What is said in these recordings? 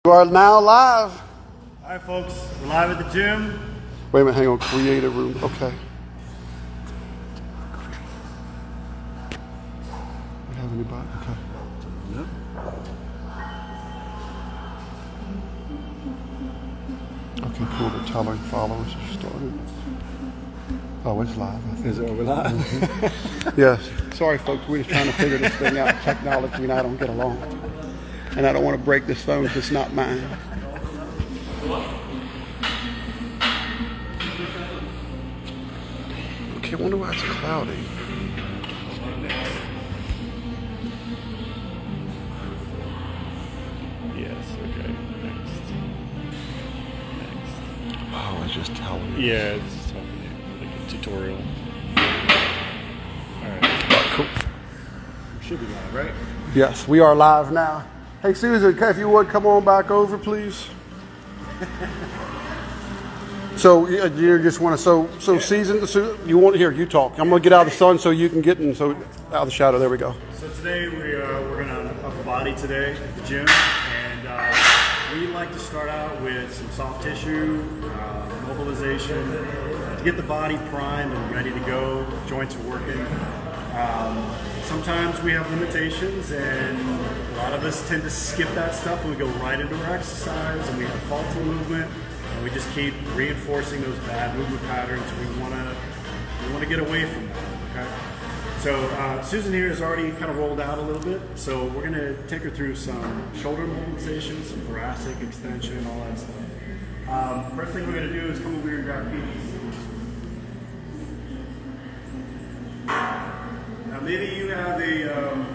You are now live. All right, folks, we're live at the gym. Wait a minute, hang on. Create a room. Okay. We have anybody? Okay. No. Okay, cool. The telling followers have started. Oh, it's live. I think. Is it over live? Yes. Sorry, folks. We're just trying to figure this thing out. Technology and I don't get along. And I don't want to break this phone because it's not mine. Okay, I wonder why it's cloudy. Yes, okay. Next. Oh, it's just telling you. Yeah, it's just helping you, like a tutorial. All right. Cool. We should be live, right? Yes, we are live now. Hey, Susan, if you would come on back over, please. So you just want to so season. So you want here? You talk. I'm gonna get out of the sun so you can get in. So out of the shadow. There we go. So today we're gonna upper body today at the gym, and we like to start out with some soft tissue mobilization to get the body primed and ready to go. Joints are working. Sometimes we have limitations, and a lot of us tend to skip that stuff, and we go right into our exercise, and we have faulty movement, and we just keep reinforcing those bad movement patterns. We want to get away from that. Okay. So Susan here has already kind of rolled out a little bit, so we're going to take her through some shoulder mobilization, some thoracic extension, all that stuff. First thing we're going to do is come over here and grab PDs. Now maybe you have a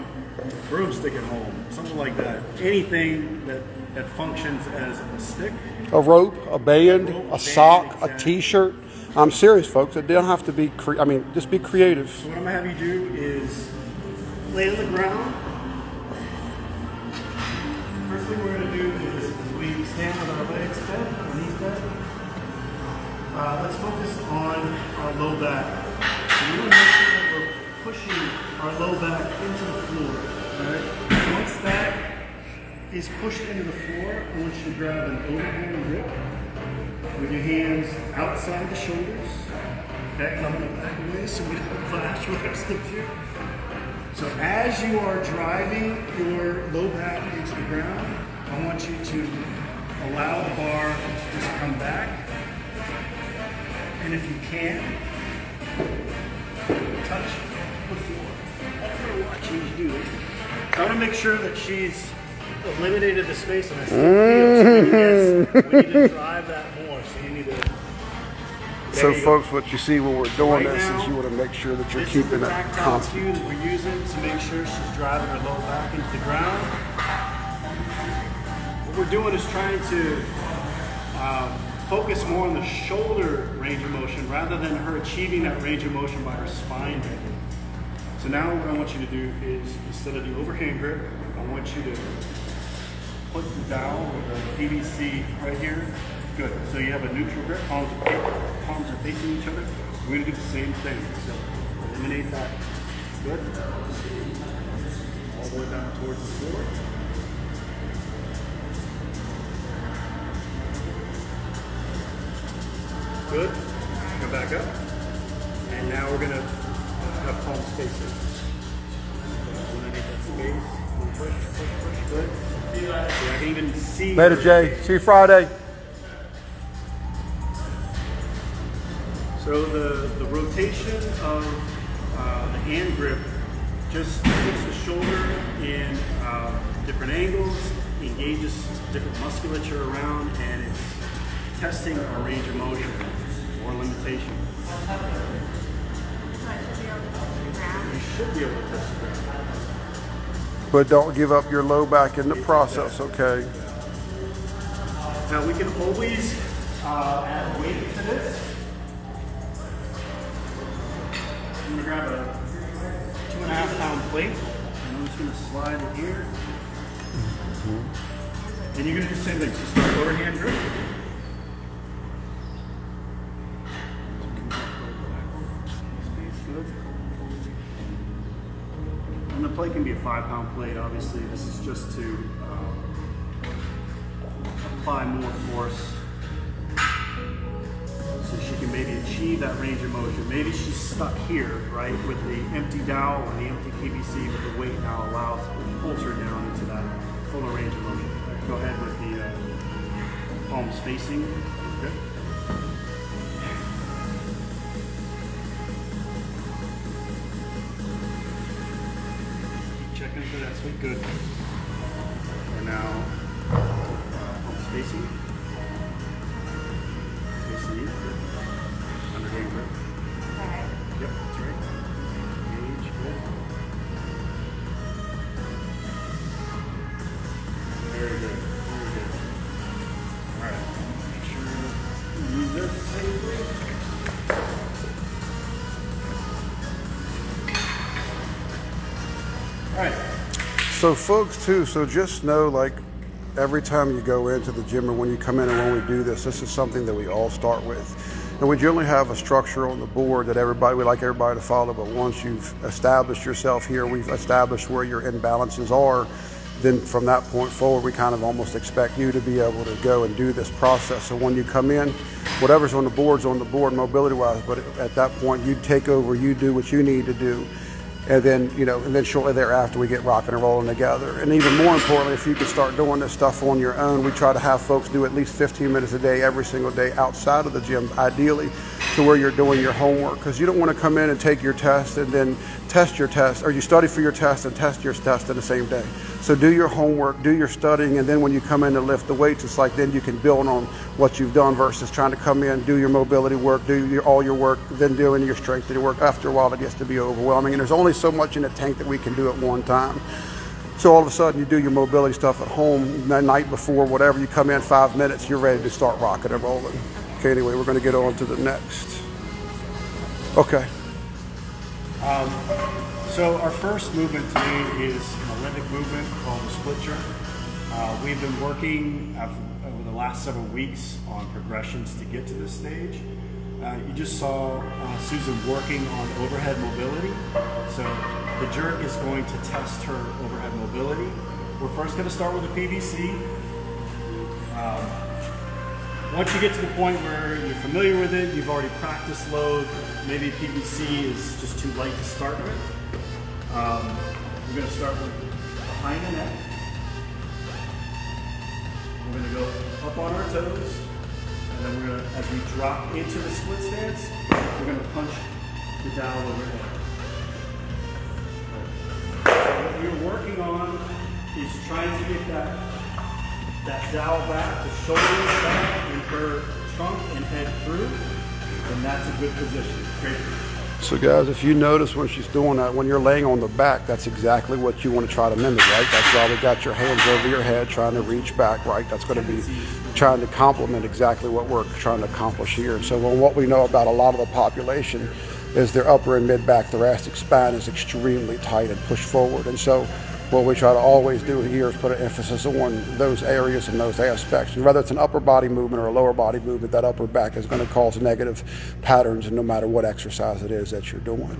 broomstick at home, something like that. Anything that functions as a stick. A rope, a band, a sock, exactly. a T-shirt. I'm serious, folks. It don't have to be. Just be creative. So what I'm gonna have you do is lay on the ground. First thing we're gonna do is we stand with our legs bent, our knees bent. Let's focus on our low back. So we want to make sure that we're pushing our low back into the floor. All right. Once that is pushed into the floor, I want you to grab an overhand grip with your hands outside the shoulders. Okay, and I'm going to back away so we don't clash with our stick here. So as you are driving your low back into the ground, I want you to allow the bar to just come back. And if you can, touch the floor. I'm going to watch you do it. I want to make sure that she's eliminated the space on this stick field. So we need to drive that more. So you need to. So, folks, what you see when we're doing Right this now, is you want to make sure that you're This is keeping the it tactile constant. cue that we're using to make sure she's driving her low back into the ground. What we're doing is trying to focus more on the shoulder range of motion rather than her achieving that range of motion by her spine bending. So now what I want you to do is, instead of the overhand grip, I want you to put the dowel with the PVC right here. Good. So you have a neutral grip, palms are facing each other. We're going to do the same thing. So eliminate that. Good. All the way down towards the floor. Good. Come back up. And now we're going to have palms facing. Eliminate that space. Push. Good. See, I can even see. Later, Jay. See you Friday. So the rotation of the hand grip just puts the shoulder in different angles, engages different musculature around, and it's testing our range of motion or limitation. You should be able to test the ground. But don't give up your low back in the process, okay? Now we can always add weight to this. I'm going to grab a 2.5 pound plate, and I'm just going to slide it here. And you're going to do the same thing, just start overhand grip. And the plate can be a 5 pound plate, obviously. This is just to apply more force so she can maybe achieve that range of motion. Maybe she's stuck here, right, with the empty dowel or the empty PVC, but the weight now pulls her down into that fuller range of motion. Go ahead with the palms facing. Good. Keep checking for that sweet good. And now, palms facing. Facing you. Good. Underhand grip. Alright. Yep, that's right. Engage. Good. Very good. Very good. All right. Make sure you use this safely. All right. So folks too, so just know, like, every time you go into the gym or when you come in and when we do this is something that we all start with. And we generally have a structure on the board that we like everybody to follow, but once you've established yourself here, we've established where your imbalances are, then from that point forward, we kind of almost expect you to be able to go and do this process. So when you come in, whatever's on the board's on the board mobility-wise, but at that point, you take over, you do what you need to do. And then, and then shortly thereafter, we get rocking and rolling together. And even more importantly, if you can start doing this stuff on your own, we try to have folks do at least 15 minutes a day, every single day outside of the gym, ideally, to where you're doing your homework. Because you don't want to come in and take your test and then test your test, or you study for your test and test your test in the same day. So do your homework, do your studying, and then when you come in to lift the weights, it's like then you can build on what you've done versus trying to come in, do your mobility work, do all your work, then doing your strength work. After a while, it gets to be overwhelming, and there's only so much in the tank that we can do at one time. So all of a sudden, you do your mobility stuff at home, the night before, whatever, you come in 5 minutes, you're ready to start rocking and rolling. Okay, anyway, we're going to get on to the next. Okay. So our first movement today is an Olympic movement called the split jerk. We've been working over the last several weeks on progressions to get to this stage. You just saw Susan working on overhead mobility. So the jerk is going to test her overhead mobility. We're first going to start with the PVC. Once you get to the point where you're familiar with it, you've already practiced load, maybe PVC is just too light to start with. We're going to start with behind the neck. We're going to go up on our toes, and then we're going to, as we drop into the split stance, we're going to punch the dowel overhead. So what we're working on is trying to get that dowel back, the shoulders back, and her trunk and head through, and that's a good position. Great. So guys, if you notice when she's doing that, when you're laying on the back, that's exactly what you want to try to mimic, right? That's why we got your hands over your head trying to reach back, right? That's going to be trying to complement exactly what we're trying to accomplish here. And so what we know about a lot of the population is their upper and mid-back thoracic spine is extremely tight and pushed forward. And so what we try to always do here is put an emphasis on those areas and those aspects. And whether it's an upper body movement or a lower body movement, that upper back is going to cause negative patterns, and no matter what exercise it is that you're doing.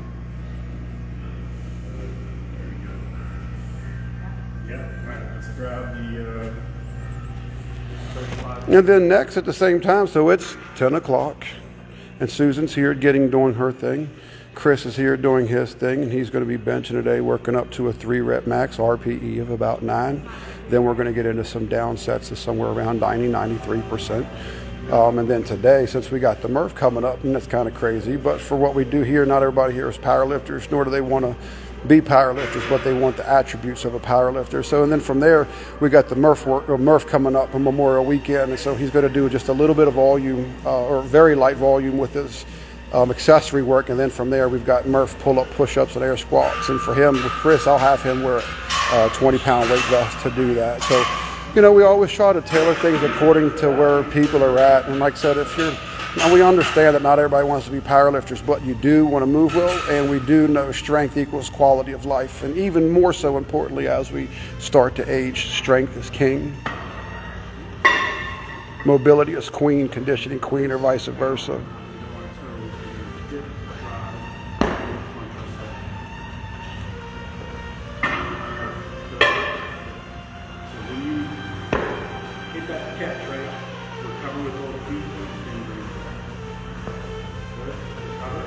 Yeah, right. Let's grab the 35. And then next at the same time, so it's 10 o'clock, and Susan's here doing her thing. Chris is here doing his thing, and he's going to be benching today, working up to a 3-rep max RPE of about 9. Then we're going to get into some down sets of somewhere around 93%. And then today, since we got the Murph coming up, and that's kind of crazy, but for what we do here, not everybody here is powerlifters, nor do they want to be powerlifters, but they want the attributes of a powerlifter. So, and then from there, we got the Murph coming up on Memorial Weekend, and so he's going to do just a little bit of volume, or very light volume with his accessory work, and then from there we've got Murph pull-up, push-ups, and air squats. And for him, with Chris, I'll have him wear a 20-pound weight vest to do that. So, we always try to tailor things according to where people are at. And like I said, we understand that not everybody wants to be powerlifters, but you do want to move well, and we do know strength equals quality of life. And even more so importantly, as we start to age, strength is king. Mobility is queen, conditioning queen, or vice versa. catch, right? Recover with both feet and breathe. Good. Recover.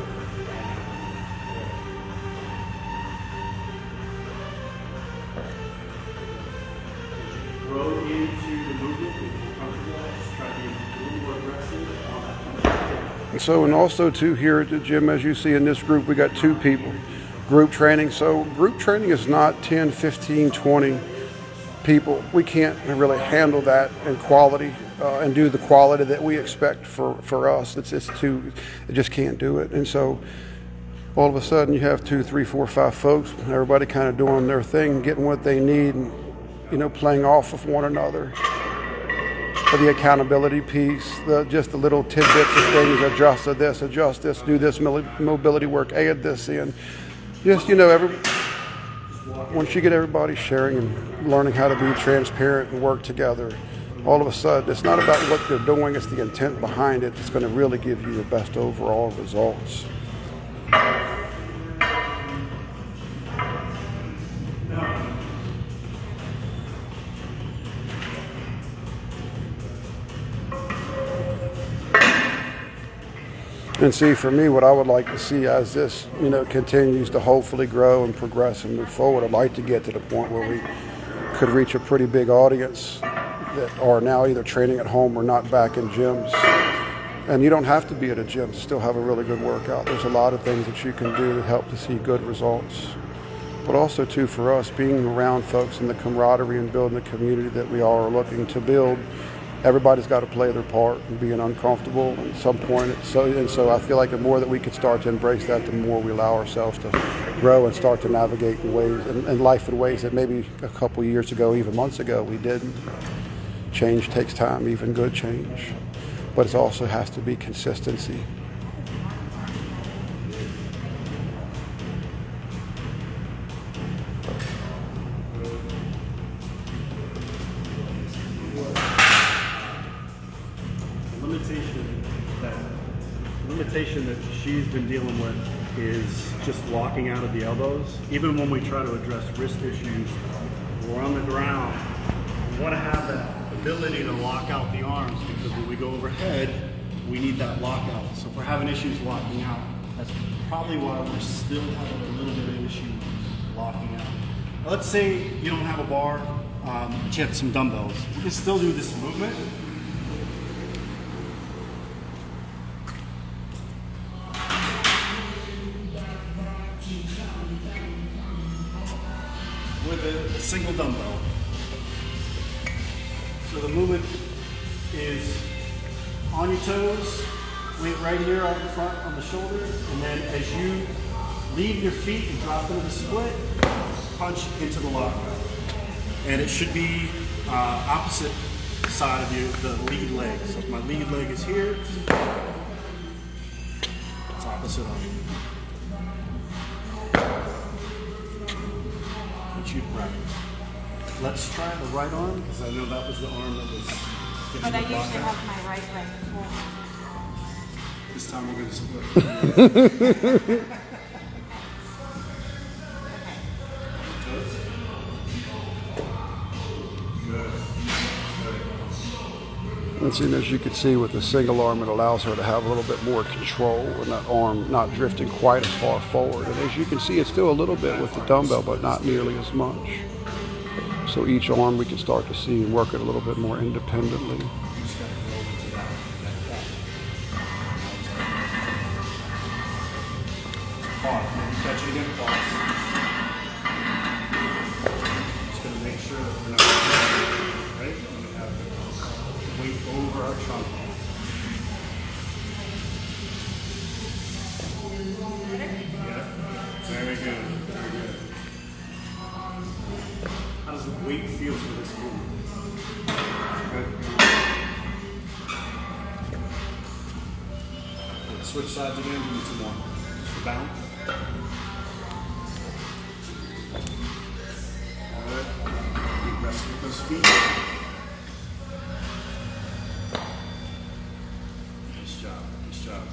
Grow into the movement if you're comfortable. Just try to be a little more aggressive on that. And so, and also too, here at the gym, as you see in this group, we got 2 people. Group training. So group training is not 10, 15, 20 people. We can't really handle that in quality and do the quality that we expect for us. It's too, it just can't do it. And so all of a sudden you have 2, 3, 4, 5 folks, everybody kind of doing their thing, getting what they need, and, you know, playing off of one another. For the accountability piece, just the little tidbits of things, adjust this, do this mobility work, add this in. Just, you know, once you get everybody sharing and learning how to be transparent and work together, all of a sudden, it's not about what they're doing, it's the intent behind it that's going to really give you the best overall results. And see, for me, what I would like to see as this, you know, continues to hopefully grow and progress and move forward, I'd like to get to the point where we could reach a pretty big audience that are now either training at home or not back in gyms. And you don't have to be at a gym to still have a really good workout. There's a lot of things that you can do to help to see good results. But also, too, for us, being around folks and the camaraderie and building the community that we all are looking to build, everybody's got to play their part and being uncomfortable at some point. So I feel like the more that we can start to embrace that, the more we allow ourselves to grow and start to navigate in ways in life in ways that maybe a couple years ago, even months ago, we didn't. Change takes time, even good change. But it also has to be consistency. The limitation that she's been dealing with is just locking out of the elbows. Even when we try to address wrist issues, we're on the ground. We want to have that ability to lock out the arms, because when we go overhead, we need that lockout. So if we're having issues locking out, that's probably why we're still having a little bit of issue locking out. Now, let's say you don't have a bar, but you have some dumbbells. You can still do this movement. With a single dumbbell. So the movement is on your toes, weight right here out in front on the shoulder, and then as you leave your feet and drop into the split, punch into the lockout. And it should be opposite side of you, the lead leg. So if my lead leg is here, it's opposite on you. You practice. Let's try the right arm, because I know that was the arm that was. But I usually have my right leg forward. This time we're going to split. And so, as you can see, with the single arm, it allows her to have a little bit more control and that arm not drifting quite as far forward. And as you can see, it's still a little bit with the dumbbell, but not nearly as much. So each arm we can start to see and work it a little bit more independently. Pause. Maybe catch it again. Pause. Just going to make sure that we're not right. We have weight over our trunk. Yeah. Very good. Very good. How does the weight feel for this movement? Good. Good. Switch sides again. Do 2 more. Just for balance. Good. Keep resting with those feet. Nice job. Nice job.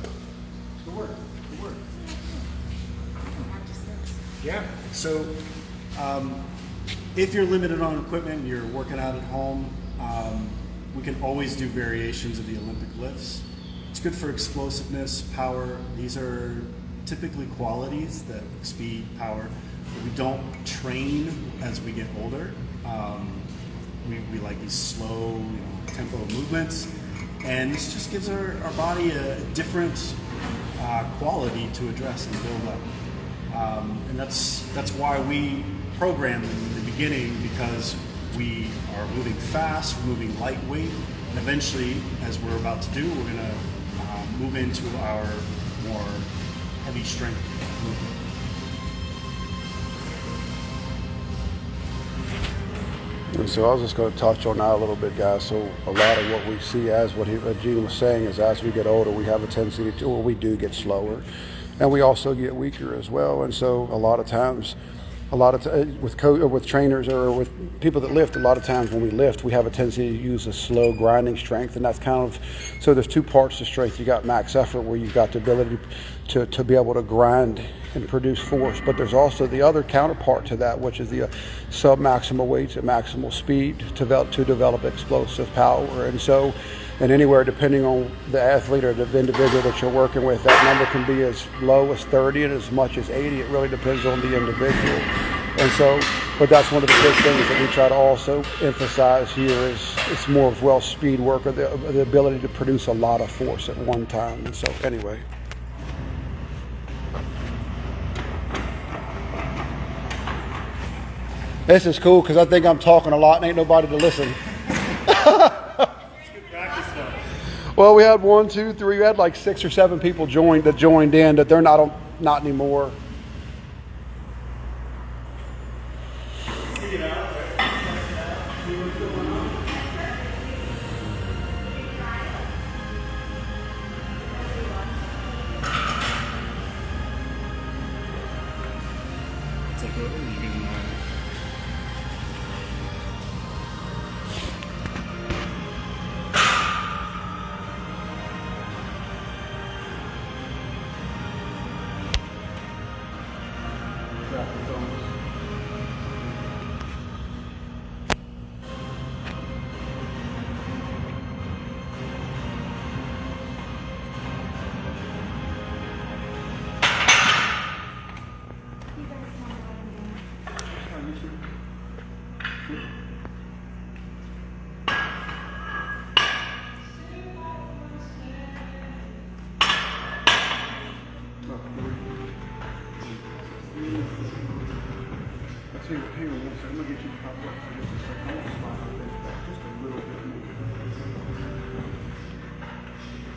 Good work. Good work. Yeah. So, if you're limited on equipment, you're working out at home, we can always do variations of the Olympic lifts. It's good for explosiveness, power. These are typically qualities that speed, power, that we don't train as we get older. We like these slow, tempo movements, and this just gives our body a different quality to address and build up. And that's why we program in the beginning, because we are moving fast, we're moving lightweight, and eventually, as we're about to do, we're going to move into our more heavy strength movement. And so I was just going to touch on that a little bit, guys. So a lot of what we see, as what Gene was saying, is as we get older, we have a tendency to, or we do get slower, and we also get weaker as well. And so a lot of times, with trainers or with people that lift, a lot of times when we lift, we have a tendency to use a slow grinding strength, and that's kind of, so there's two parts to strength. You got max effort, where you've got the ability to be able to grind and produce force, but there's also the other counterpart to that, which is the sub-maximal weights at maximal speed to develop explosive power. And so, and anywhere, depending on the athlete or the individual that you're working with, that number can be as low as 30 and as much as 80. It really depends on the individual. And so, but that's one of the big things that we try to also emphasize here is it's more of speed work, or the ability to produce a lot of force at one time. And so anyway. This is cool because I think I'm talking a lot and ain't nobody to listen. Well, we had 1, 2, 3. We had like 6 or 7 people joined in that they're not anymore.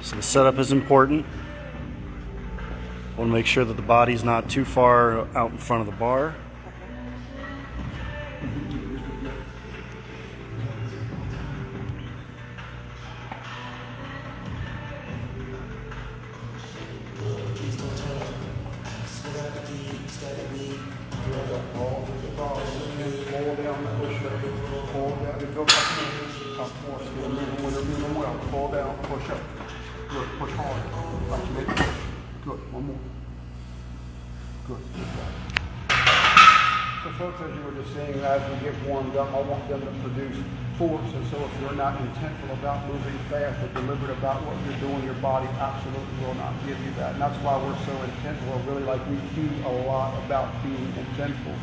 So the setup is important. Want to make sure that the body's not too far out in front of the bar. Pull down, push up. Good, push hard. Like you made the push. Good, one more. Good. So folks, as you were just saying, as we get warmed up, I want them to produce force. And so if you're not intentful about moving fast or deliberate about what you're doing, your body absolutely will not give you that. And that's why we're so intentful. Really, like, we do a lot about being intentful.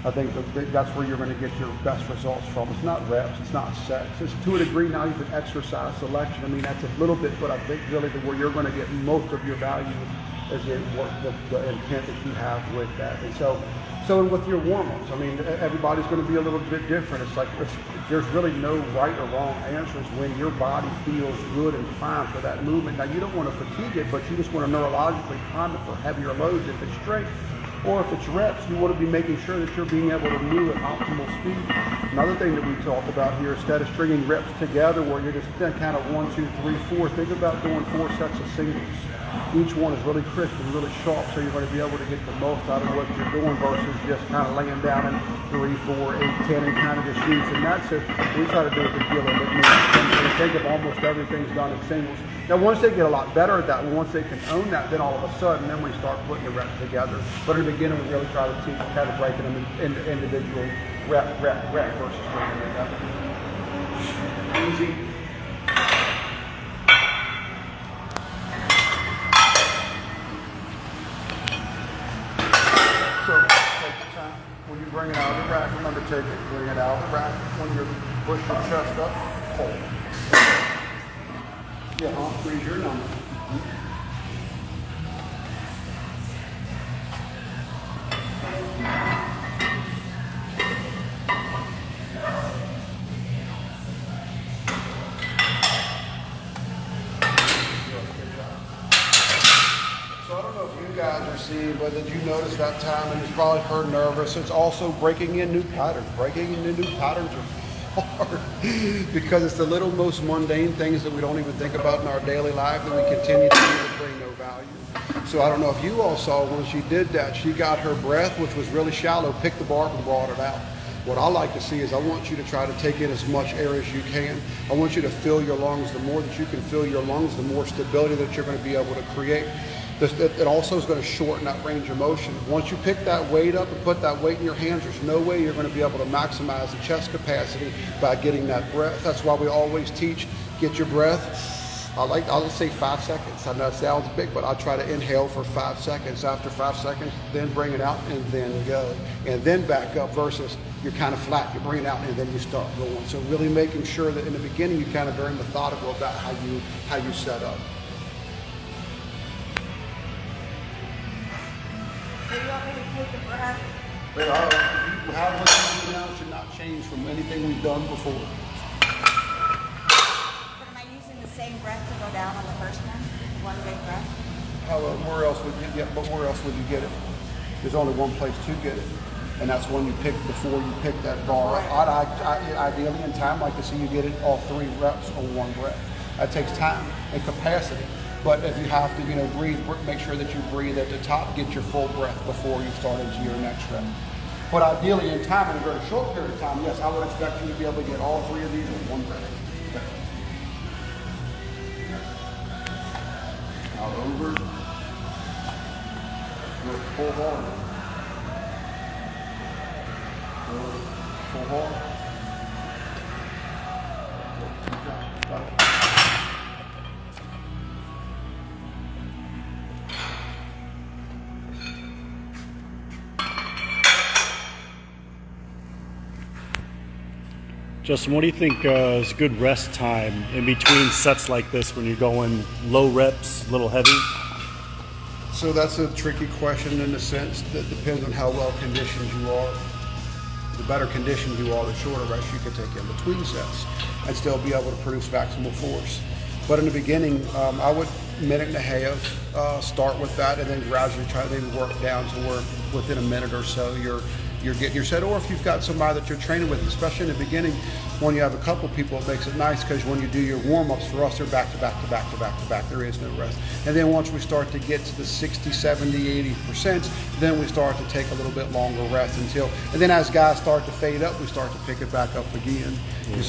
I think that's where you're going to get your best results from. It's not reps, it's not sets. It's to a degree not even exercise selection. I mean, that's a little bit, but I think really where you're going to get most of your value is in the intent that you have with that. And so with your warm-ups, I mean, everybody's going to be a little bit different. It's like there's really no right or wrong answers when your body feels good and primed for that movement. Now, you don't want to fatigue it, but you just want to neurologically prime it for heavier loads if it's strength. Or if it's reps, you want to be making sure that you're being able to move at optimal speed. Another thing that we talk about here, instead of stringing reps together where you're just kind of 1, 2, 3, 4, think about doing 4 sets of singles. Each one is really crisp and really sharp, so you're going to be able to get the most out of what you're doing versus just kind of laying down in 3, 4, 8, 10 and kind of just using. That's it. We try to do it to feel a bit more. And think of almost everything's done in singles. Now, once they get a lot better at that, once they can own that, then all of a sudden, then we start putting the reps together. But in the beginning, we really try to teach kind of breaking them into individual rep versus bringing it together. Easy, bring it out of the rack. Remember, take it, bring it out of the rack. When you're pushing your chest up, hold. Yeah, freeze your number. So I don't know if you guys are seeing, but did you notice that time? And it's probably her nervous. It's also breaking in new patterns. Breaking into new patterns are hard because it's the little most mundane things that we don't even think about in our daily life that we continue to do that bring no value. So I don't know if you all saw when she did that, she got her breath, which was really shallow, picked the bar up and brought it out. What I like to see is I want you to try to take in as much air as you can. I want you to fill your lungs. The more that you can fill your lungs, the more stability that you're going to be able to create. It also is going to shorten that range of motion. Once you pick that weight up and put that weight in your hands, there's no way you're going to be able to maximize the chest capacity by getting that breath. That's why we always teach, get your breath. I'll just say 5 seconds. I know it sounds big, but I try to inhale for 5 seconds. After 5 seconds, then bring it out and then go. And then back up versus you're kind of flat. You bring it out and then you start going. So really making sure that in the beginning you're kind of very methodical about how you set up. Do you want me to take a breath? But how much you do now should not change from anything we've done before. But am I using the same breath to go down on the first one? One big breath? Where else would you get? But where else would you get it? There's only one place to get it, and that's when you pick before you pick that bar. Ideally, in time, I like to see you get it all 3 reps on one breath. That takes time and capacity. But if you have to, breathe, make sure that you breathe at the top, get your full breath before you start into your next rep. But ideally, in time, in a very short period of time, yes, I would expect you to be able to get all 3 of these in one breath. Out over. Good. Pull hard. Good. Pull hard. Good. Got it. Justin, what do you think is good rest time in between sets like this when you're going low reps, a little heavy? So that's a tricky question in the sense that depends on how well conditioned you are. The better conditioned you are, the shorter rest you can take in between sets and still be able to produce maximal force. But in the beginning, I would minute and a half, start with that, and then gradually try to maybe work down to where within a minute or so you're getting your set. Or if you've got somebody that you're training with, especially in the beginning, when you have a couple people, it makes it nice because when you do your warm-ups, for us, they're back to back to back to back to back. There is no rest. And then once we start to get to the 60, 70, 80%, then we start to take a little bit longer rest and then as guys start to fade up, we start to pick it back up again. Mm-hmm.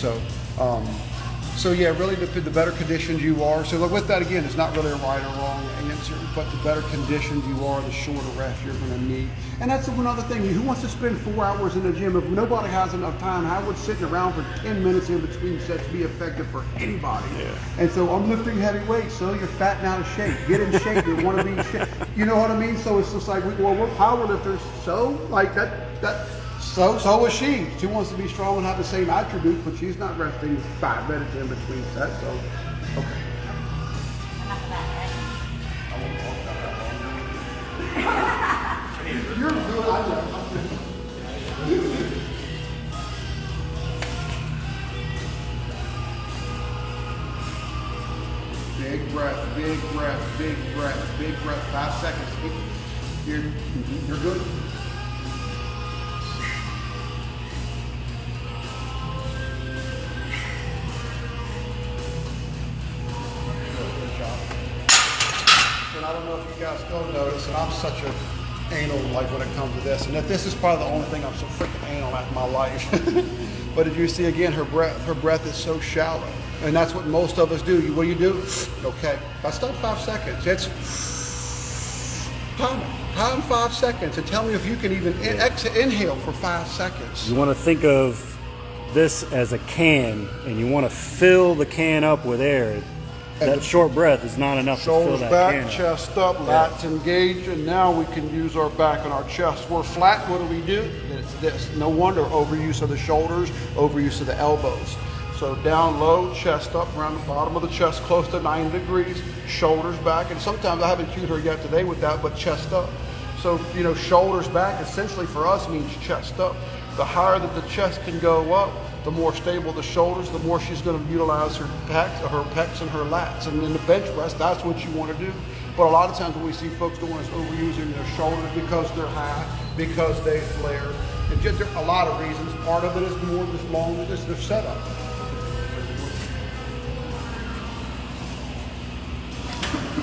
So yeah, really the better conditioned you are. So with that, again, it's not really a right or wrong answer, but the better conditioned you are, the shorter rest you're going to need. And that's another thing. Who wants to spend 4 hours in the gym? If nobody has enough time, how would sitting around for 10 minutes in between sets be effective for anybody? Yeah. And so I'm lifting heavy weights, so you're fat and out of shape. Get in shape. You want to be in shape. You know what I mean? So it's just like, we're power lifters. So like that. So is she. She wants to be strong and have the same attributes, but she's not resting 5 minutes in between sets. So, okay. Enough of that, I won't talk about that longer. You're good. I know. Big breath, big breath, big breath, big breath. 5 seconds. You're good. I don't know if you guys don't notice, and I'm such an anal when it comes to this, and this is probably the only thing I'm so freaking anal at in my life. But did you see again her breath is so shallow, and that's what most of us do. What do you do? Okay, that's not 5 seconds. It's time 5 seconds, and tell me if you can even inhale for 5 seconds. You want to think of this as a can, and you want to fill the can up with air. that short breath is not enough to fill Shoulders that back, can up. chest up, lats engaged, and now we can use our back and our chest. We're flat, what do? It's this. No wonder overuse of the shoulders, overuse of the elbows. So down low, chest up around the bottom of the chest, close to 90 degrees, shoulders back. And sometimes I haven't cued her yet today with that, but chest up. So, you know, shoulders back essentially for us means chest up. The higher that the chest can go up, the more stable the shoulders, the more she's going to utilize her pecs and her lats. And in the bench press, that's what you want to do. But a lot of times when we see folks doing is overusing their shoulders because they're high, because they flare. And just a lot of reasons. Part of it is more just long as their setup.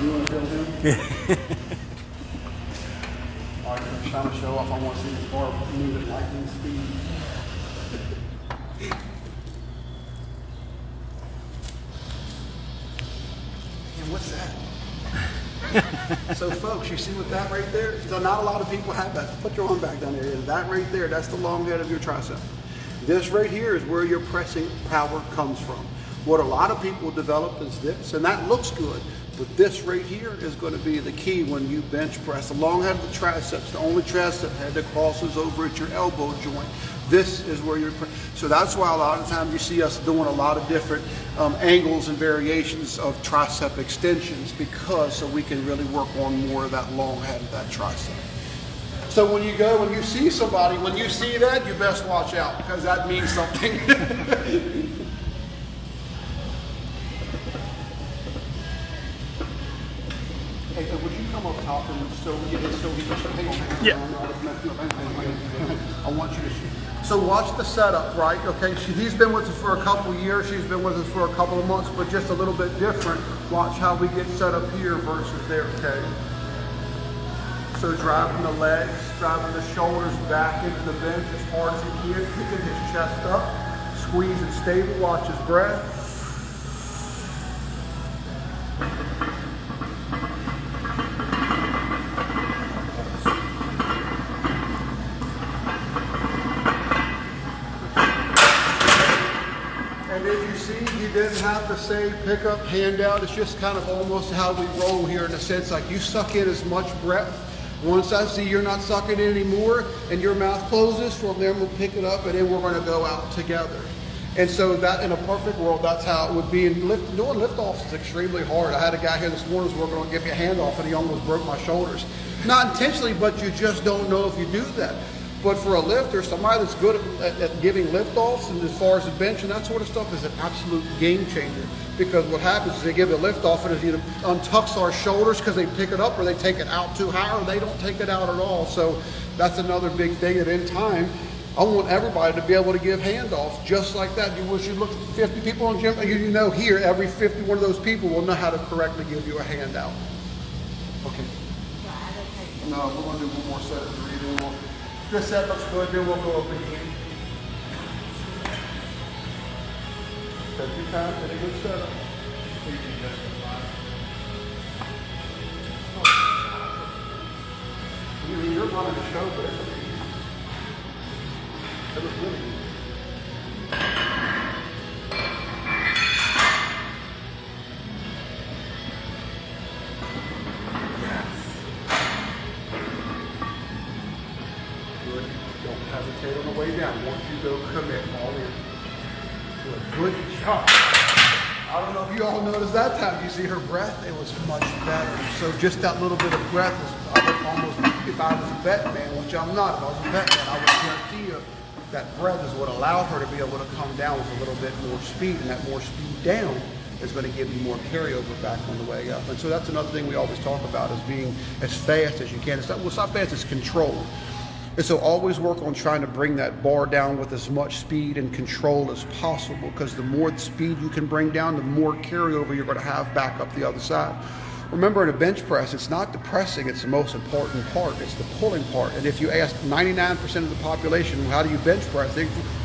You want to feel him? All right, I'm trying to show off. I want to see this bar move at lightning speed. And what's that? So folks, you see what that right there? So not a lot of people have that. Put your arm back down there. That right there, that's the long head of your tricep. This right here is where your pressing power comes from. What a lot of people develop is this, and that looks good. But this right here is going to be the key when you bench press. The long head of the triceps, the only tricep head that crosses over at your elbow joint. This is where you're, so that's why a lot of times you see us doing a lot of different angles and variations of tricep extensions, because so we can really work on more of that long head of that tricep. So when you go, when you see somebody, when you see that, you best watch out, because that means something. Hey, would you come up top and so we get so we can hang on. Yeah. I want you to shoot. So watch the setup, right? Okay, he's been with us for a couple of years, she's been with us for a couple of months, but just a little bit different. Watch how we get set up here versus there, okay? So driving the legs, driving the shoulders back into the bench as hard as he can, picking his chest up, squeeze it stable, watch his breath. And as you see, you didn't have to say pick up, hand out. It's just kind of almost how we roll here in a sense, like you suck in as much breath. Once I see you're not sucking in anymore and your mouth closes, from there we'll pick it up and then we're going to go out together. And so that in a perfect world, that's how it would be. And doing lift-offs is extremely hard. I had a guy here this morning who's working on giving me a handoff and he almost broke my shoulders. Not intentionally, but you just don't know if you do that. But for a lifter, somebody that's good at giving lift-offs and as far as the bench and that sort of stuff is an absolute game changer. Because what happens is they give a lift-off and it either untucks our shoulders because they pick it up or they take it out too high or they don't take it out at all. So that's another big thing that in time, I want everybody to be able to give handoffs just like that. You wish you look at 50 people on gym, you know here, every 51 of those people will know how to correctly give you a handout. Okay. No, we're going to do one more set of 3, then this set looks good, then we'll go up again. Take your time, get a good setup. You're running the show, but it was really good. Good. Don't hesitate on the way down. Once you go, commit all in. Good job. I don't know if you all noticed that time. You see her breath? It was much better. So just that little bit of breath is, I would almost, if I was a bet man, which I'm not, if I was a bet man, I would guarantee you that breath is what allowed her to be able to come down with a little bit more speed, and that more speed down is going to give you more carryover back on the way up. And so that's another thing we always talk about, is being as fast as you can. It's not fast, it's controlled. And so always work on trying to bring that bar down with as much speed and control as possible, because the more speed you can bring down, the more carryover you're going to have back up the other side. Remember, in a bench press, it's not the pressing, it's the most important part, it's the pulling part. And if you ask 99% of the population, how do you bench press?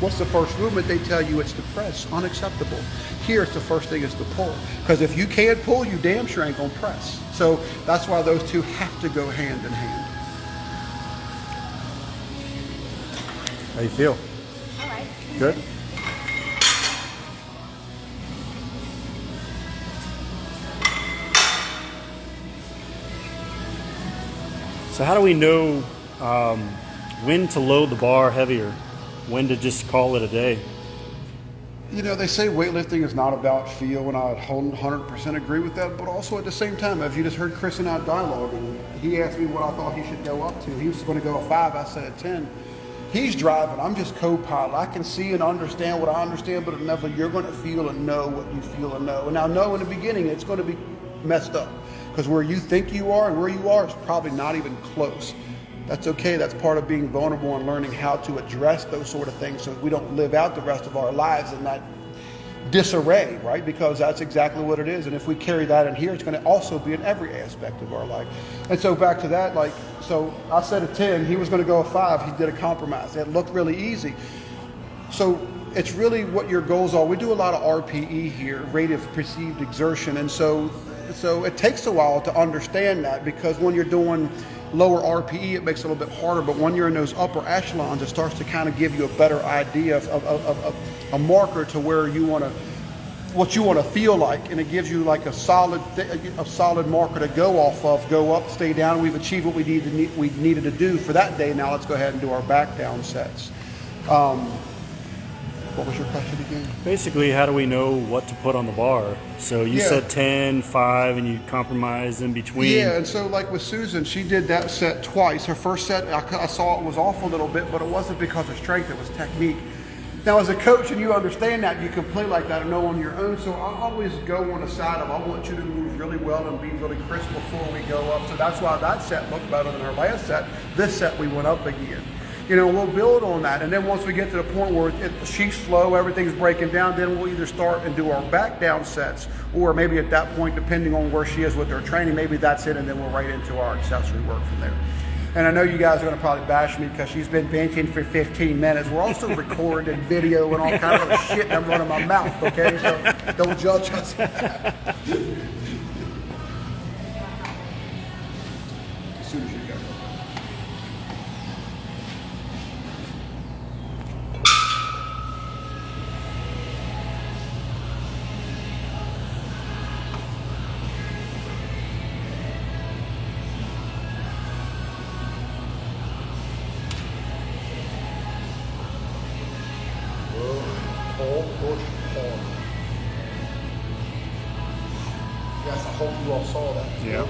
What's the first movement? They tell you it's the press, unacceptable. Here, it's the first thing is the pull. Because if you can't pull, you damn sure ain't gonna press. So that's why those two have to go hand in hand. How you feel? All right. Good? So how do we know when to load the bar heavier, when to just call it a day? You know, they say weightlifting is not about feel, and I 100% agree with that. But also at the same time, if you just heard Chris and I dialogue, and he asked me what I thought he should go up to. He was going to go a 5. I said a 10. He's driving. I'm just co-pilot. I can see and understand what I understand, but never you're going to feel and know what you feel and know. And now, know in the beginning, it's going to be messed up because where you think you are and where you are is probably not even close. That's okay. That's part of being vulnerable and learning how to address those sort of things so we don't live out the rest of our lives in that disarray, right? Because that's exactly what it is. And if we carry that in here, it's going to also be in every aspect of our life. And so back to that, like, so I said a 10, he was going to go a 5. He did a compromise. It looked really easy. So it's really what your goals are. We do a lot of RPE here, rate of perceived exertion. And so it takes a while to understand that, because when you're doing lower RPE, it makes it a little bit harder. But when you're in those upper echelons, it starts to kind of give you a better idea of a marker to where you want to, what you want to feel like, and it gives you like a solid marker to go off of. Go up, stay down. We've achieved what we needed to do for that day. Now let's go ahead and do our back down sets. What was your question again? Basically, how do we know what to put on the bar? So you said 10, 5, and you compromise in between. Yeah, and so like with Susan, she did that set twice. Her first set, I saw it was off a little bit, but it wasn't because of strength, it was technique. Now as a coach, and you understand that, you can play like that and know on your own, so I always go on the side of, I want you to move really well and be really crisp before we go up. So that's why that set looked better than her last set. This set we went up again. You know, we'll build on that, and then once we get to the point where she's slow, everything's breaking down, then we'll either start and do our back down sets, or maybe at that point, depending on where she is with her training, maybe that's it, and then we'll right into our accessory work from there. And I know you guys are going to probably bash me because she's been benching for 15 minutes. We're also recording video and all kind of other shit I'm running my mouth, okay? So don't judge us. As soon as you go. Yes, I hope you all saw that. Yeah.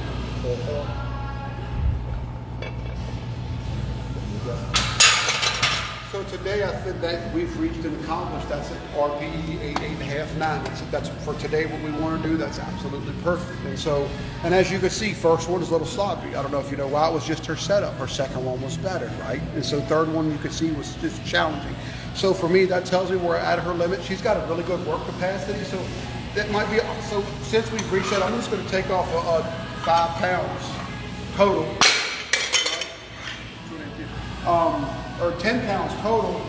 So today I think that we've reached and accomplished. That's an RPE 8, 8.5, 9. That's for today what we want to do. That's absolutely perfect. And as you can see, first one is a little sloppy. I don't know if you know why. It was just her setup. Her second one was better, right? And so third one you could see was just challenging. So for me, that tells me we're at her limit. She's got a really good work capacity. So that might be, so since we've reached that, I'm just going to take off 5 pounds total, or 10 pounds total,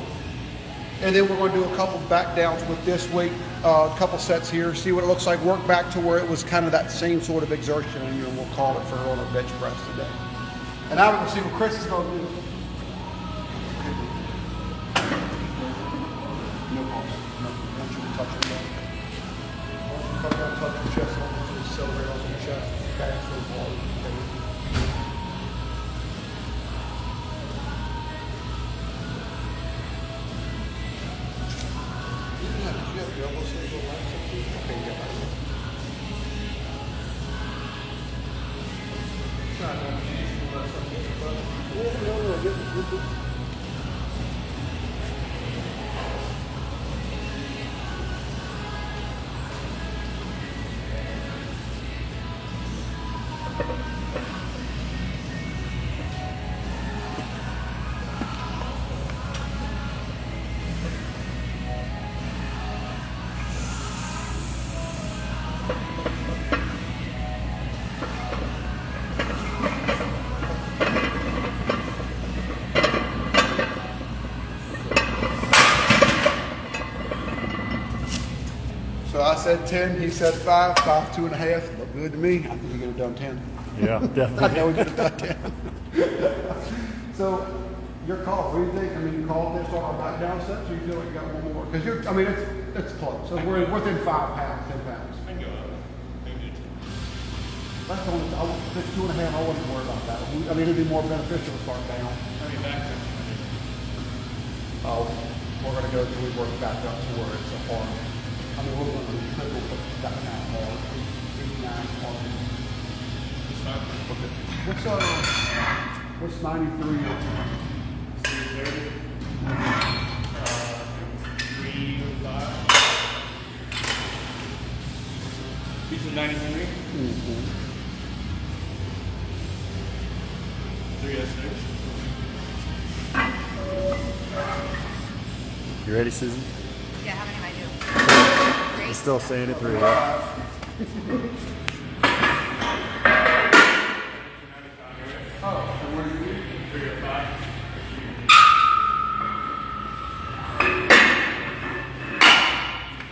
and then we're going to do a couple back downs with this weight, a couple sets here, see what it looks like, work back to where it was kind of that same sort of exertion, and we'll call it for her on a bench press today. And now we're going to see what Chris is going to do. No pulse. No, I want you to touch your back. Come down, touch your chest, I want you to accelerate onto your chest, fast and hard. So I said 10, he said 5, 5, 2.5. Looked good to me. I think he could have done 10. Yeah, I definitely. know he could have done 10. So your call. What do you think? I mean, you called this on our back down sets, or you feel like you got one more? Because you're, I mean, it's close. So we're within 5 pounds, 10 pounds. I can go up. That's only, I would, if it's 2.5, I wouldn't worry about that. I mean, it'd be more beneficial to start down. Oh, we're gonna go till we work back up to where it's a hard. I mean, we're gonna do triple, but that kind of hard. 89 hard. What's 93? 330. 305. These are 93. Mm-hmm. 306. You ready, Susan? Yeah, how many am I doing? You're still saying it through.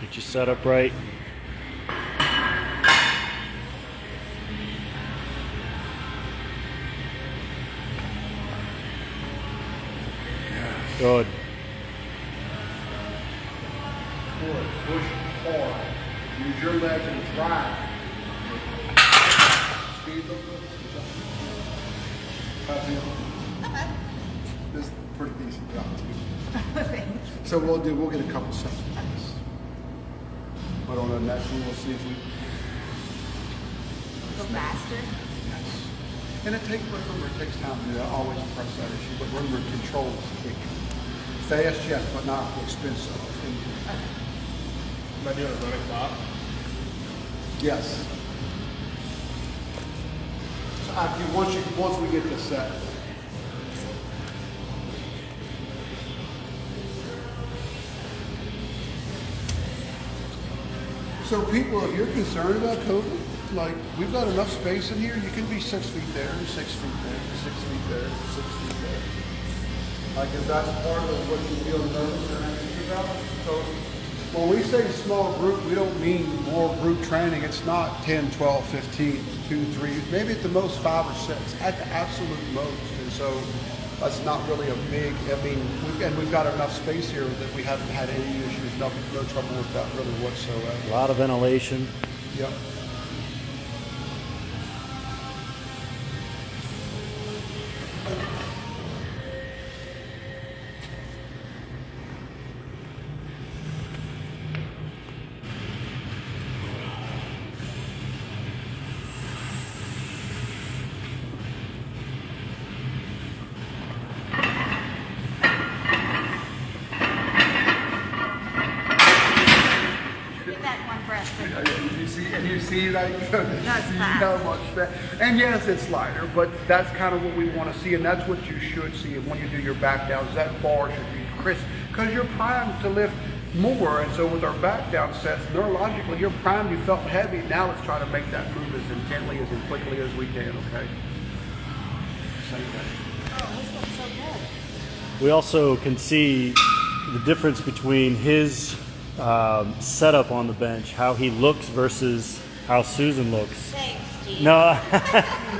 Get your setup right. Good. Push hard. Use your legs and drive. Speed the foot. This is a pretty decent job too. So we'll get a couple sets of this. But on the next one, we'll see if we. Go faster. And it takes time to do that. I always press that issue, but remember, control is key. Fast, yes, but not expensive. Am I doing a running clock? Yes. So after once we get this set. So people, if you're concerned about COVID, like we've got enough space in here, you can be 6 feet there, 6 feet there, 6 feet there, 6 feet there. Like if that's part of what you feel nervous or anxious about. So when we say small group, we don't mean more group training. It's not 10, 12, 15, 2, 3, maybe at the most 5 or 6, at the absolute most. And so that's not really a big, I mean, we've got enough space here that we haven't had any issues, no trouble with that really whatsoever. A lot of ventilation. Yep. Give that one breath. You see like That's you fast. know much better. And yes, it's lighter, but that's kind of what we want to see, and that's what you should see when you do your back downs. That bar should be crisp because you're primed to lift more. And so with our back down sets, neurologically, you're primed. You felt heavy. Now let's try to make that move as intently as quickly as we can. Okay. Same thing. Oh, this looks so good. We also can see the difference between his setup on the bench, how he looks versus how Susan looks. Thanks, Steve. No,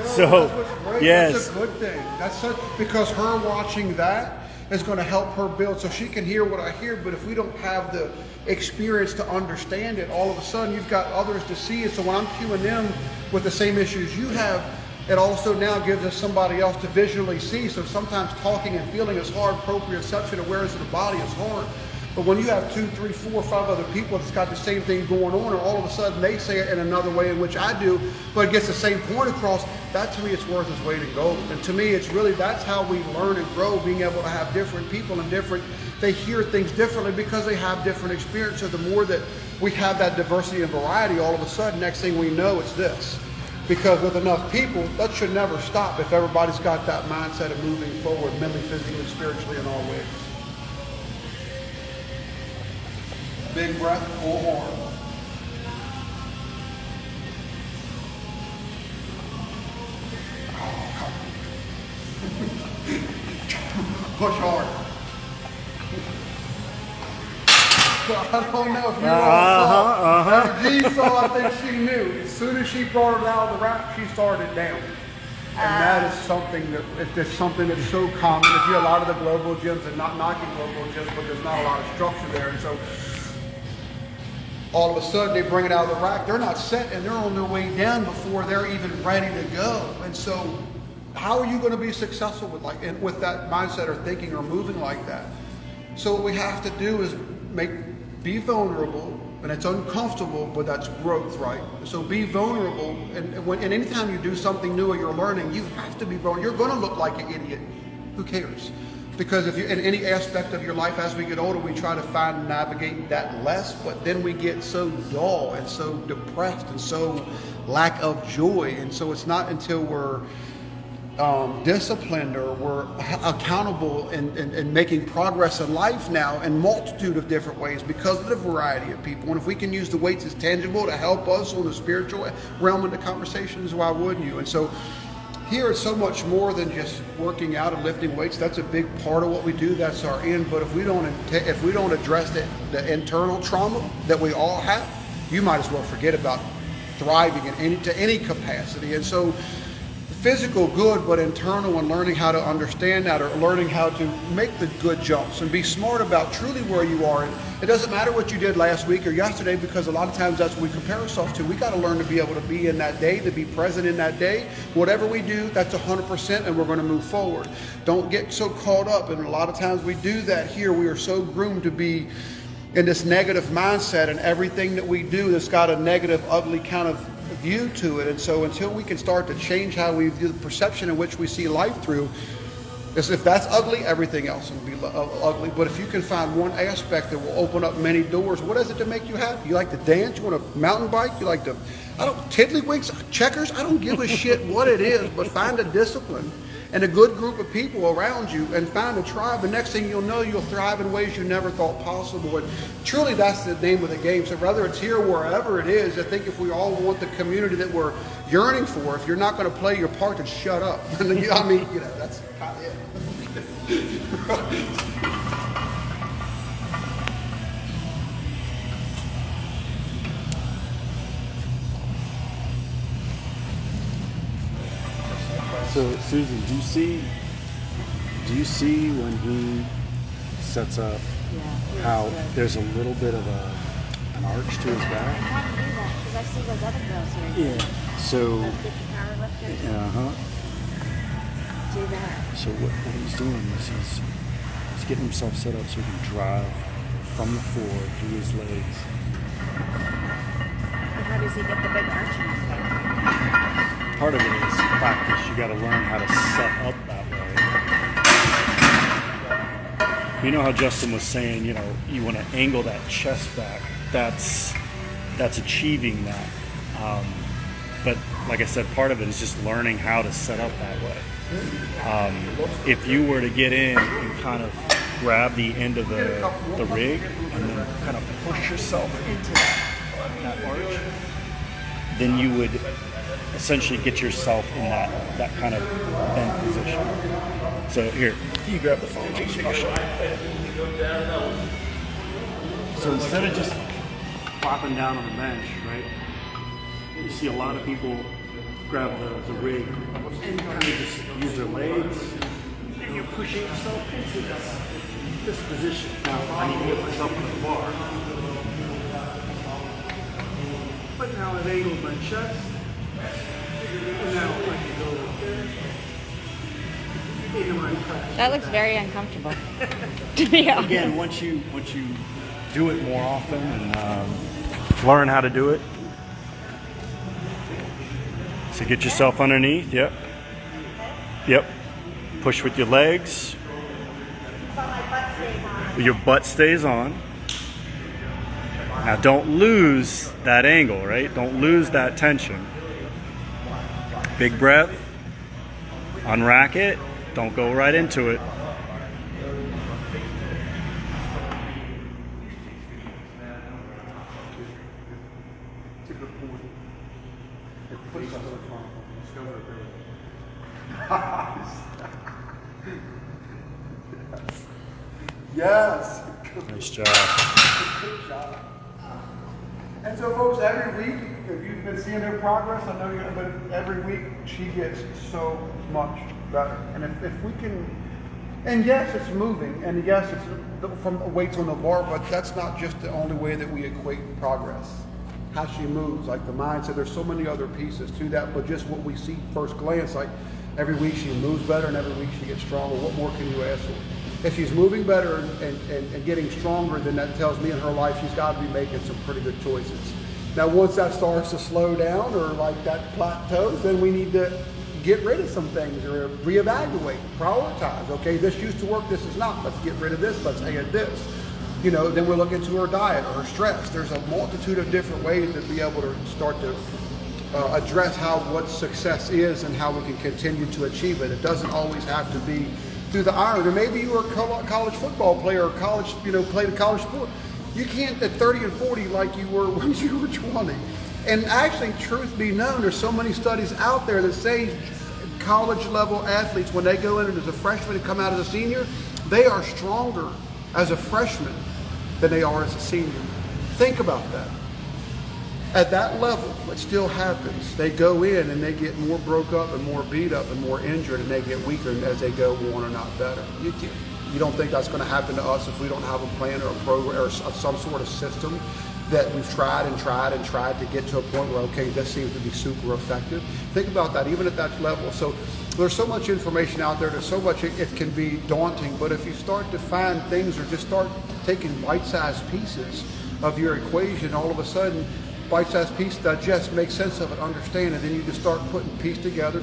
so That's what's great. yes, That's a good thing. That's such, because her watching that is going to help her build, so she can hear what I hear. But if we don't have the experience to understand it, all of a sudden you've got others to see it. So when I'm cueing them with the same issues you have, it also now gives us somebody else to visually see. So sometimes talking and feeling is hard, proprioception, awareness of the body is hard. But when you have 2, 3, 4, 5 other people that's got the same thing going on, or all of a sudden they say it in another way in which I do, but it gets the same point across, that to me it's worth its weight in gold. And to me it's really, that's how we learn and grow, being able to have different people and they hear things differently because they have different experiences. The more that we have that diversity and variety, all of a sudden, next thing we know, it's this. Because with enough people, that should never stop if everybody's got that mindset of moving forward, mentally, physically, spiritually, in all ways. Big breath, pull hard. Push hard. So I don't know if you all saw. G saw, I think she knew. As soon as she brought it out of the rack, she started down. And that is something that's so common. If you're a lot of the global gyms, and not knocking global gyms, but there's not a lot of structure there. And so all of a sudden they bring it out of the rack. They're not set and they're on their way down before they're even ready to go. And so how are you going to be successful with that mindset or thinking or moving like that? So what we have to do is be vulnerable, and it's uncomfortable, but that's growth, right? So be vulnerable, and anytime you do something new or you're learning, you have to be vulnerable. You're going to look like an idiot. Who cares? Because if you in any aspect of your life, as we get older, we try to navigate that less, but then we get so dull and so depressed and so lack of joy. And so it's not until we're disciplined or we're accountable and making progress in life now in multitude of different ways because of the variety of people. And if we can use the weights as tangible to help us on the spiritual realm in the conversations, why wouldn't you? And so here it's so much more than just working out and lifting weights. That's a big part of what we do. That's our end. But if we don't address the internal trauma that we all have, you might as well forget about thriving to any capacity. And so physical good, but internal, and learning how to understand that, or learning how to make the good jumps and be smart about truly where you are. And it doesn't matter what you did last week or yesterday, because a lot of times that's what we compare ourselves to. We got to learn to be able to be in that day, to be present in that day. Whatever we do, that's 100%, and we're going to move forward. Don't get so caught up, and a lot of times we do that here. We are so groomed to be in this negative mindset, and everything that we do that's got a negative, ugly kind of view to it. And so until we can start to change how we view the perception in which we see life through, if that's ugly, everything else will be ugly. But if you can find one aspect that will open up many doors, what is it to make you happy? You like to dance? You want a mountain bike? You like to, tiddlywinks, checkers? I don't give a shit what it is, but find a discipline and a good group of people around you and find a tribe. And next thing you'll know, you'll thrive in ways you never thought possible. And truly, that's the name of the game. So whether it's here or wherever it is, I think if we all want the community that we're yearning for, if you're not going to play your part, then shut up. I mean, that's kind of it. So Susan, do you see when he sets up how there's a little bit of an arch to his I back? have to do that because I see those other girls here. Yeah. So Those 50 powerlifters do that. So what he's doing is he's getting himself set up so he can drive from the floor through his legs. But how does he get the big arch in his back? Part of it is practice. You got to learn how to set up that way. You know how Justin was saying, you want to angle that chest back. That's achieving that. But like I said, part of it is just learning how to set up that way. If you were to get in and kind of grab the end of the rig and then kind of push yourself into that arch, then you would essentially get yourself in that kind of bent position. So here, you grab the phone, take a shot. So instead of just flopping down on the bench, right? You see a lot of people grab the rig and kind of just use their legs, and you're pushing yourself into this position. Now I need to get myself on the bar, but now I've angled my chest. That looks very uncomfortable. To be honest. Again, once you do it more often and learn how to do it, so get yourself underneath. Yep. Push with your legs. Your butt stays on. Now don't lose that angle, right? Don't lose that tension. Big breath, unrack it, don't go right into it. Yes. Nice job. Good job. And so, folks, every week, if you've been seeing her progress, I know but every week she gets so much better. And if we can And yes, it's moving, and yes, it's from weights on the bar, but that's not just the only way that we equate progress. How she moves, like the mindset, there's so many other pieces to that, but just what we see first glance, like every week she moves better and every week she gets stronger. What more can you ask for? If she's moving better and getting stronger, then that tells me in her life she's got to be making some pretty good choices. Now, once that starts to slow down or like that plateaus, then we need to get rid of some things or reevaluate, prioritize. Okay, this used to work, this is not. Let's get rid of this, let's add this. You know, then we'll look into her diet or her stress. There's a multitude of different ways to be able to start to address what success is and how we can continue to achieve it. It doesn't always have to be through the iron. Or maybe you were a college football player or played a college sport. You can't at 30 and 40 like you were when you were 20. And actually, truth be known, there's so many studies out there that say college level athletes, when they go in as a freshman and come out as a senior, they are stronger as a freshman than they are as a senior. Think about that. At that level, it still happens. They go in and they get more broke up and more beat up and more injured, and they get weaker as they go on or not better. You don't think that's going to happen to us if we don't have a plan or a program or some sort of system that we've tried to get to a point where, okay, this seems to be super effective. Think about that, even at that level. So there's so much information out there, there's so much, it can be daunting, but if you start to find things or just start taking bite-sized pieces of your equation, all of a sudden, bite-sized piece that just makes sense of it, understand it, then you just start putting piece together,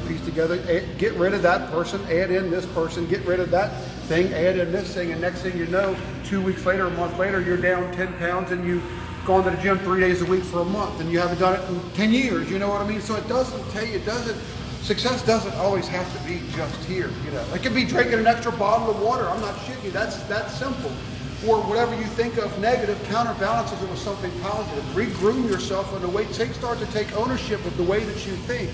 get rid of that person, add in this person, get rid of that thing, add in this thing, and next thing you know, 2 weeks later, a month later, you're down 10 pounds and you've gone to the gym 3 days a week for a month and you haven't done it in 10 years, you know what I mean? So success doesn't always have to be just here, you know. It could be drinking an extra bottle of water, I'm not shitting you, that's simple. Or whatever you think of negative, counterbalances it with something positive. Regroom yourself in a way, start to take ownership of the way that you think.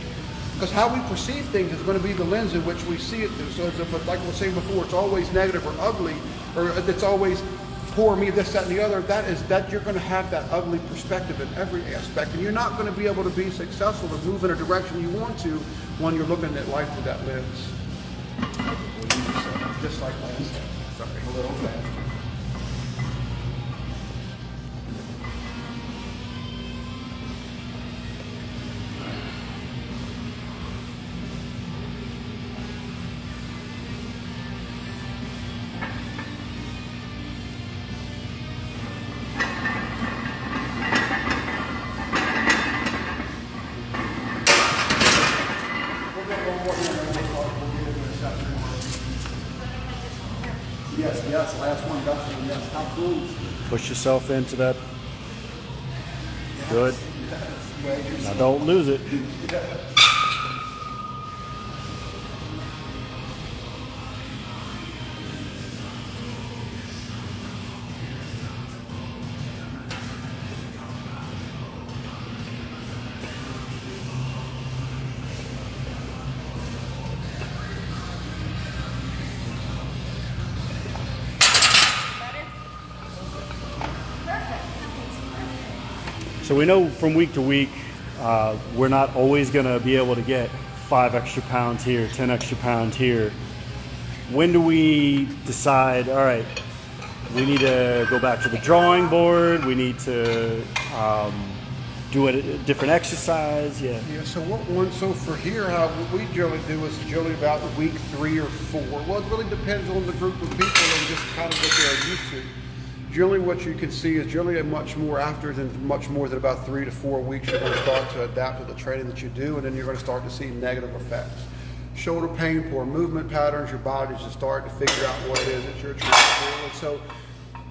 Because how we perceive things is going to be the lens in which we see it through. So as if, like I was saying before, it's always negative or ugly, or it's always poor me, this, that, and the other, that you're going to have that ugly perspective in every aspect. And you're not going to be able to be successful or move in a direction you want to when you're looking at life through that lens. Just like last time. Sorry, a little fast. Yes, last one, definitely, yes. How cool. Push yourself into that. Yes, Good. Yes. Now don't lose it. So we know from week to week, we're not always going to be able to get 5 extra pounds here, 10 extra pounds here. When do we decide, all right, we need to go back to the drawing board, we need to do a different exercise? Yeah, so for here, what we generally do is generally about week 3 or 4. Well, it really depends on the group of people and just kind of what they're used to. Generally, what you can see is generally much more than about 3 to 4 weeks, you're going to start to adapt to the training that you do, and then you're going to start to see negative effects. Shoulder pain, poor movement patterns, your body's just starting to figure out what it is that you're trying to do. And so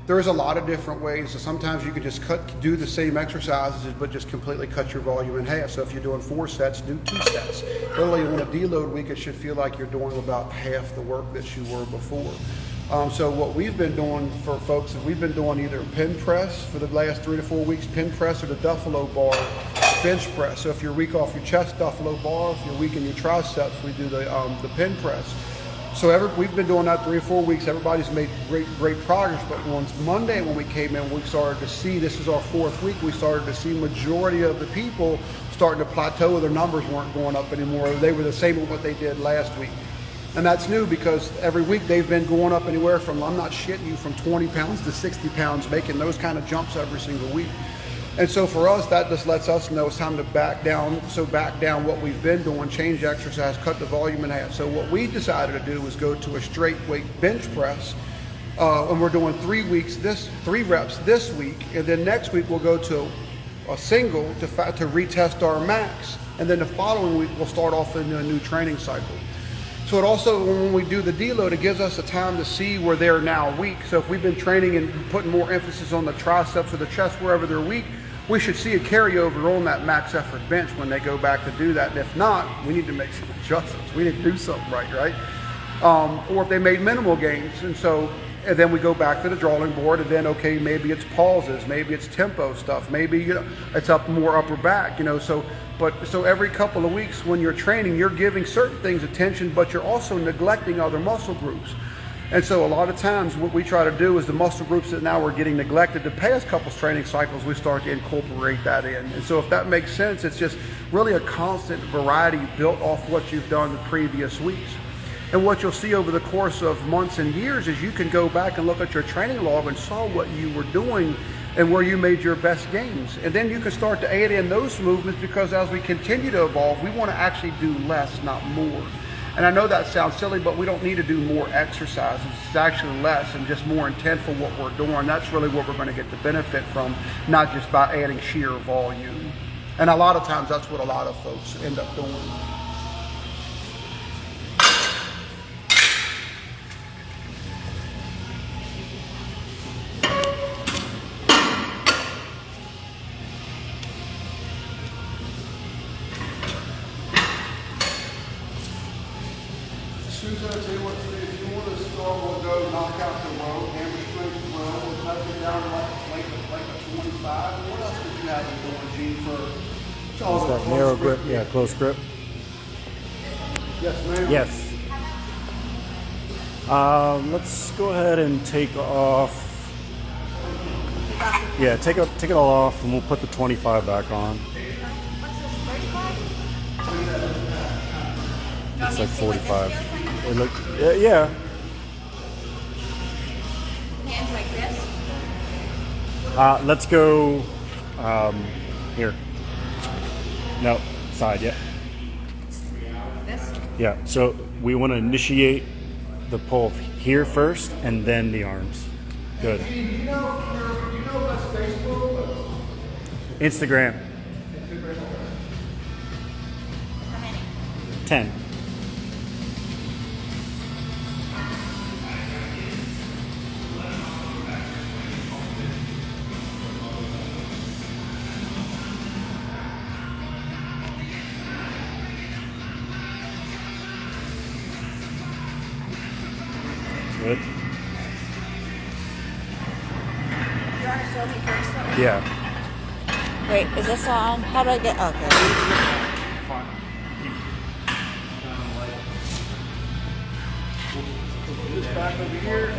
there's a lot of different ways. So sometimes you can just do the same exercises, but just completely cut your volume in half. So if you're doing 4 sets, do 2 sets. Literally on a deload week, it should feel like you're doing about half the work that you were before. So what we've been doing for folks is we've been doing either pin press for the last 3 to 4 weeks, pin press, or the Duffalo bar bench press. So if you're weak off your chest, Duffalo bar. If you're weak in your triceps, we do the pin press. So we've been doing that 3 or 4 weeks. Everybody's made great progress. But on Monday when we came in, we started to see, this is our 4th week, we started to see majority of the people starting to plateau. Their numbers weren't going up anymore. They were the same as what they did last week. And that's new because every week they've been going up anywhere from, I'm not shitting you, from 20 pounds to 60 pounds, making those kind of jumps every single week. And so for us, that just lets us know it's time to back down. So back down what we've been doing, change exercise, cut the volume in half. So what we decided to do was go to a straight weight bench press. And we're doing 3 reps this week. And then next week we'll go to a single to retest our max. And then the following week we'll start off into a new training cycle. So it also, when we do the deload, it gives us the time to see where they're now weak. So if we've been training and putting more emphasis on the triceps or the chest, wherever they're weak, we should see a carryover on that max effort bench when they go back to do that. And if not, we need to make some adjustments. We need to do something right? Or if they made minimal gains. And then we go back to the drawing board, and then, okay, maybe it's pauses, maybe it's tempo stuff, maybe it's more upper back, So every couple of weeks when you're training, you're giving certain things attention, but you're also neglecting other muscle groups. And so a lot of times what we try to do is the muscle groups that now are getting neglected, the past couple of training cycles, we start to incorporate that in. And so if that makes sense, it's just really a constant variety built off what you've done the previous weeks. And what you'll see over the course of months and years is you can go back and look at your training log and saw what you were doing and where you made your best gains. And then you can start to add in those movements, because as we continue to evolve, we want to actually do less, not more. And I know that sounds silly, but we don't need to do more exercises. It's actually less and just more intent for what we're doing. That's really what we're going to get the benefit from, not just by adding sheer volume. And a lot of times that's what a lot of folks end up doing. Susan, I'll tell you what to do. If you want to start, we'll go knock out the row, hamstring row, we'll cut it down like a 25. And what else did you have in doing, Gene, for all That narrow grip, yeah, close grip. Yes, ma'am. Yes. Let's go ahead and take off. Yeah, take it all off, and we'll put the 25 back on. What's this, 35? It's like 45. Like It look, yeah. hands like this? Let's go here. No, side, yeah. This? Yeah, so we want to initiate the pull here first and then the arms. Good. Do you know that's Facebook? Instagram, How many? 10. Good. You want to show me first? Though? Yeah. Wait, is this on? How do I get? Okay. This back over here.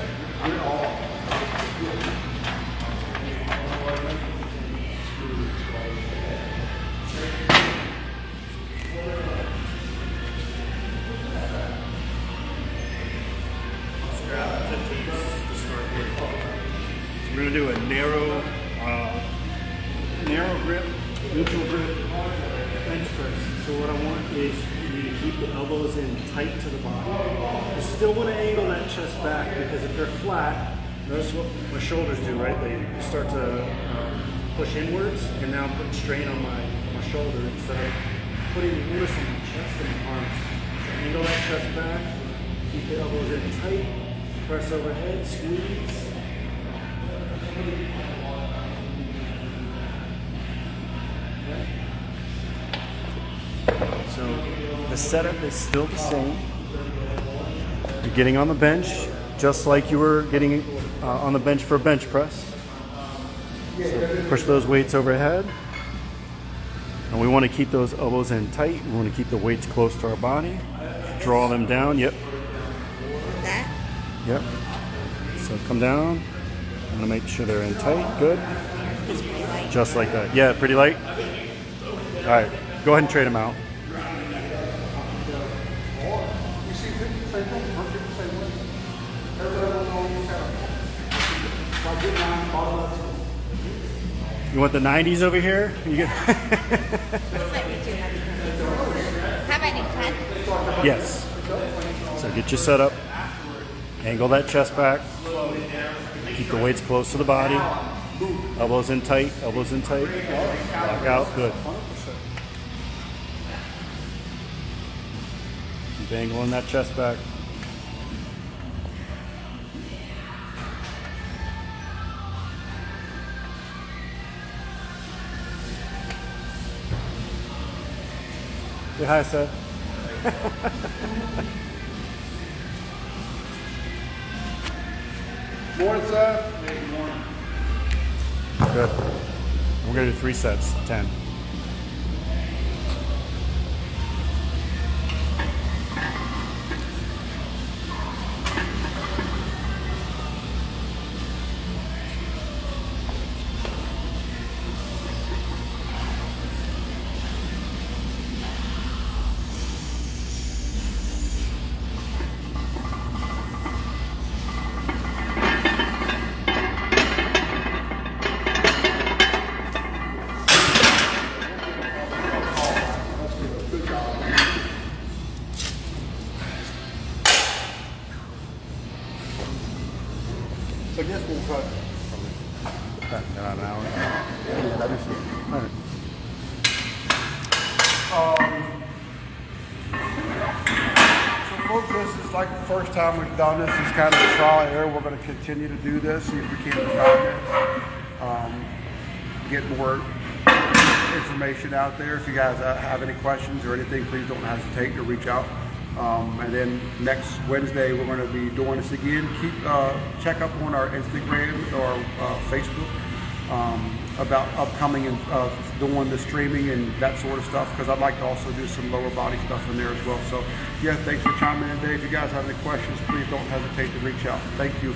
We're going to do a narrow grip, neutral grip bench press. So what I want is you to keep the elbows in tight to the body. You still want to angle that chest back, because if they're flat, notice what my shoulders do, right? They start to push inwards, and now I'm putting strain on my shoulder instead of putting the onus on my chest and my arms. So angle that chest back, keep the elbows in tight, press overhead, squeeze. So the setup is still the same. You're getting on the bench just like you were getting on the bench for a bench press. So push those weights overhead. And we want to keep those elbows in tight. We want to keep the weights close to our body. Draw them down. Yep. That? Yep. So come down. I'm going to make sure they're in tight. Good. It's pretty light. Just like that. Yeah, pretty light. All right. Go ahead and trade them out. You see 55 Same thing, work it the same way. Everybody on these kind of, like good line, bottom left. You want the 90s over here? You get How many 10? yes. So get you set up. Angle that chest back. Keep the weights close to the body. Elbows in tight. Elbows in tight. Lock out. Good. Keep angling that chest back. Say hi, Seth. Morning, Seth. Good. We're going to do 3 sets, 10. So I guess we'll cut. About an hour. Yeah, that'd be fine. All right. So folks, this is like the first time we've done this. It's kind of a trial and error. We're going to continue to do this, see if we can refine this, get more information out there. If you guys have any questions or anything, please don't hesitate to reach out. And then next Wednesday, we're going to be doing this again. Check up on our Instagram or Facebook about upcoming and doing the streaming and that sort of stuff, because I'd like to also do some lower body stuff in there as well. So yeah, thanks for chiming in today. If you guys have any questions, please don't hesitate to reach out. Thank you.